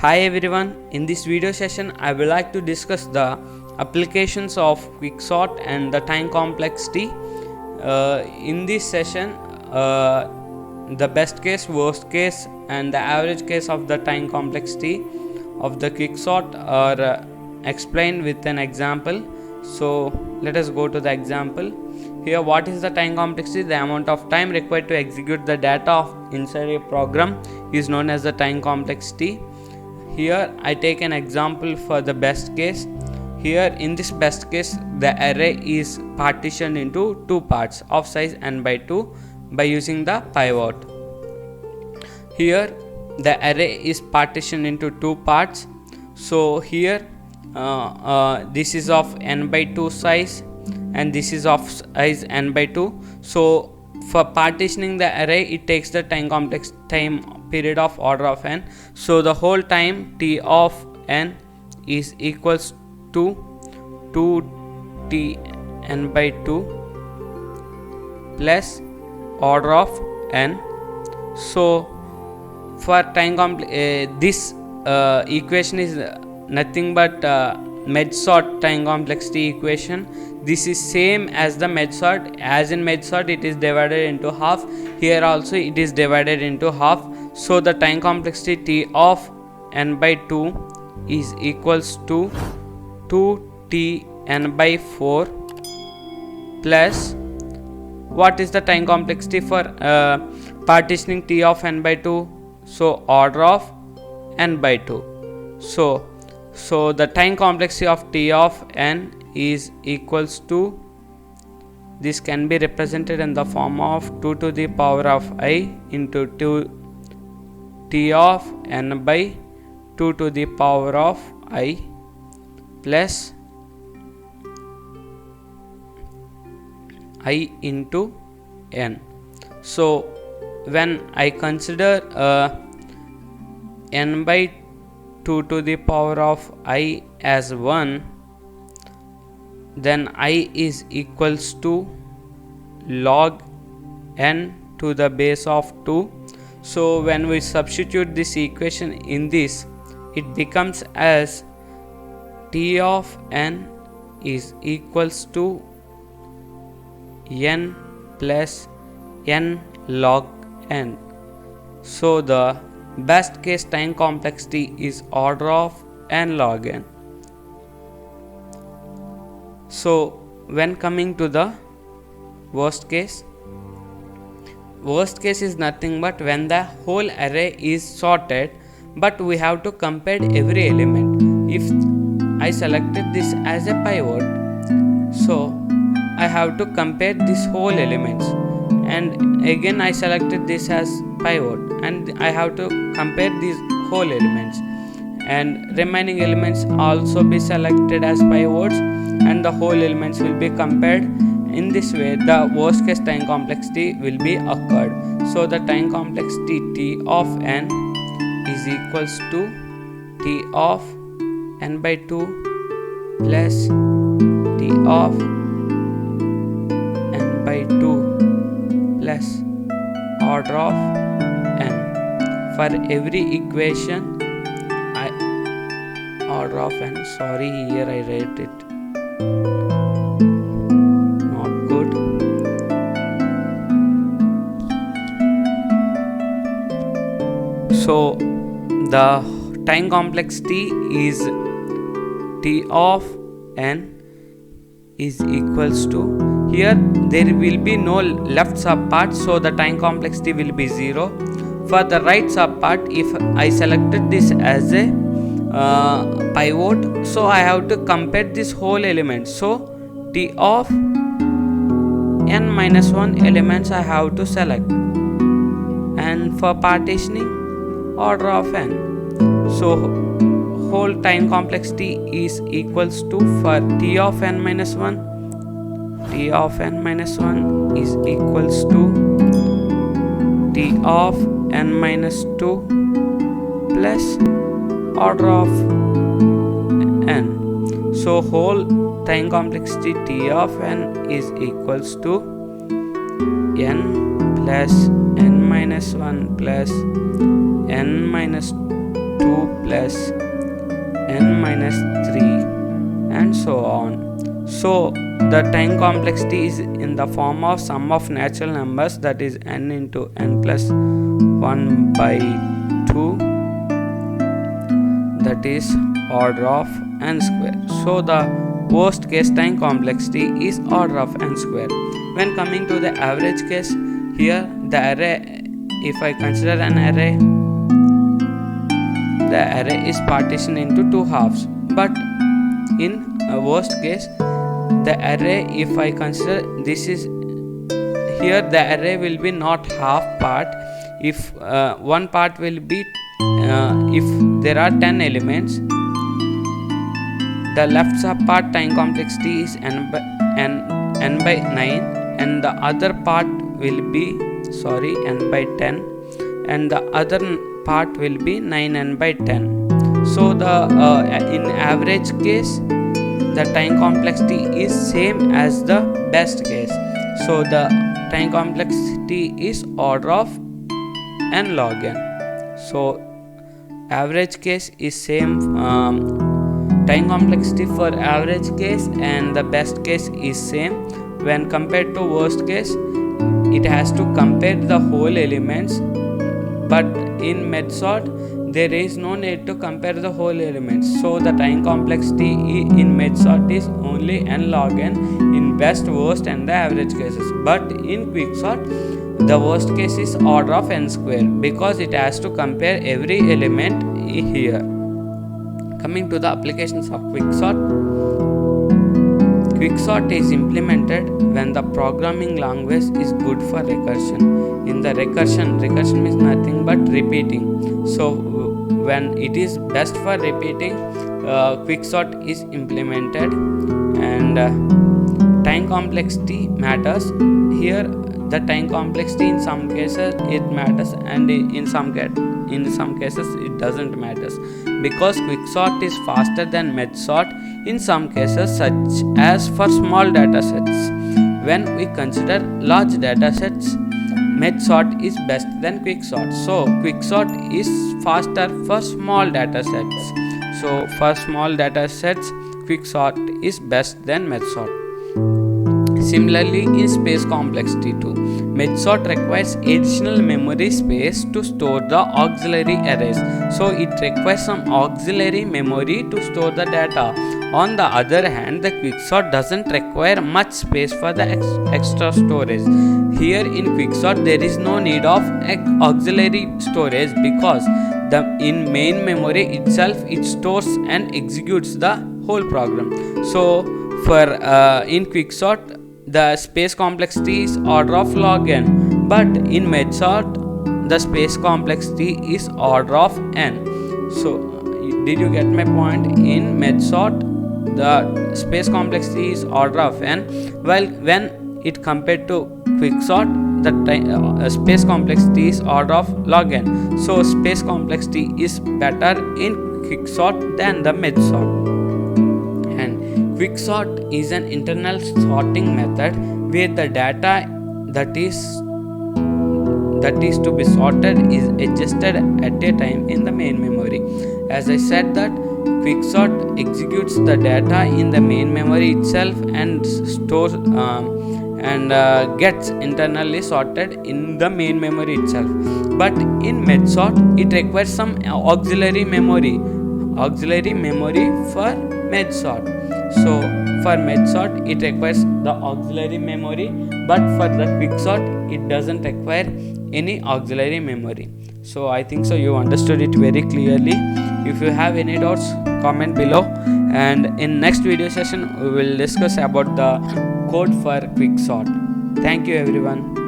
Hi everyone, in this video session I would like to discuss the applications of quicksort and the time complexity. In this session, the best case, worst case and the average case of the time complexity of the quicksort are explained with an example. So let us go to the example. Here, what is the time complexity? The amount of time required to execute the data inside a program is known as the time complexity. Here I take an example for the best case. Here in this best case, the array is partitioned into two parts of size n by 2 by using the pivot. Here the array is partitioned into two parts. So here this is of n by 2 size and this is of size n by 2. So for partitioning the array, it takes the time period of order of n. So the whole time t of n is equals to 2t n by 2 plus order of n. So for time this equation is nothing but merge-sort time complexity equation. This is same as the merge-sort. As in merge-sort, it is divided into half. Here also it is divided into half. So the time complexity t of n by 2 is equals to 2t n by 4 plus, what is the time complexity for partitioning t of n by 2? So order of n by 2. So the time complexity of t of n is equals to, this can be represented in the form of 2 to the power of I into 2 t of n by 2 to the power of I plus I into n. So when I consider n by 2 to the power of I as 1, then I is equals to log n to the base of 2. So when we substitute this equation in this, it becomes as t of n is equals to n plus n log n. So the best case time complexity is order of n log n. So when coming to the worst case is nothing but when the whole array is sorted, but we have to compare every element. If I selected this as a pivot, so I have to compare this whole elements, and again I selected this as pivot and I have to compare these whole elements, and remaining elements also be selected as pivots and the whole elements will be compared. In this way the worst case time complexity will be occurred. So the time complexity t of n is equals to t of n by 2 plus t of n by 2 plus order of n. For every equation order of n, sorry, here I write it not good. So the time complexity is t of n is equals to, here there will be no left subpart, so the time complexity will be 0. For the right subpart, if I selected this as a pivot, so I have to compare this whole element. So t of n minus 1 elements I have to select, and for partitioning order of n. So whole time complexity is equals to, for t of n minus 1, t of n minus 1 is equals to t of n minus 2 plus order of n. So whole time complexity t of n is equals to n plus n minus 1 plus n minus 2 plus n minus 3 and so on. So the time complexity is in the form of sum of natural numbers, that is n into n plus 1 by 2, that is order of n square. So the worst case time complexity is order of n square. When coming to the average case, here the array, if I consider an array, the array is partitioned into two halves. But in a worst case, the array, if I consider this is here, the array will be not half part. If one part will be if there are 10 elements, the left sub part time complexity is n by 9, and the other part will be n by 10, and the other part will be 9n by 10. So the in average case, the time complexity is same as the best case. So the time complexity is order of n log n. So average case is same, time complexity for average case and the best case is same. When compared to worst case, it has to compare the whole elements, but in MedSort there is no need to compare the whole elements. So the time complexity in MedSort is only n log n in best, worst and the average cases. But in Quicksort, the worst case is order of n square, because it has to compare every element here. Coming to the applications of Quicksort. Quicksort is implemented when the programming language is good for recursion. In the recursion means nothing but repeating. So when it is best for repeating, Quicksort is implemented. And time complexity matters. Here the time complexity in some cases it matters, and in some cases it doesn't matter, because Quicksort is faster than MedSort in some cases, such as for small data sets. When we consider large data sets, MedSort is best than Quicksort. So Quicksort is faster for small data sets. So for small data sets, Quicksort is best than MedSort. Similarly, in space complexity too, MedSort requires additional memory space to store the auxiliary arrays. So it requires some auxiliary memory to store the data. On the other hand, the Quicksort doesn't require much space for the extra storage. Here in Quicksort, there is no need of auxiliary storage, because in main memory itself it stores and executes the whole program. So for in Quicksort, the space complexity is order of log n, but in MedSort the space complexity is order of n. So did you get my point? In MedSort the space complexity is order of n, while when it compared to Quicksort, the space complexity is order of log n. So space complexity is better in Quicksort than the MedSort. Quicksort is an internal sorting method where the data that is to be sorted is adjusted at a time in the main memory. As I said that Quicksort executes the data in the main memory itself and stores gets internally sorted in the main memory itself. But in MedSort it requires some auxiliary memory for MedSort. So for MedSort it requires the auxiliary memory, but for the Quicksort it doesn't require any auxiliary memory. So I think so you understood it very clearly. If you have any doubts, comment below, and in next video session we will discuss about the code for Quicksort. Thank you everyone.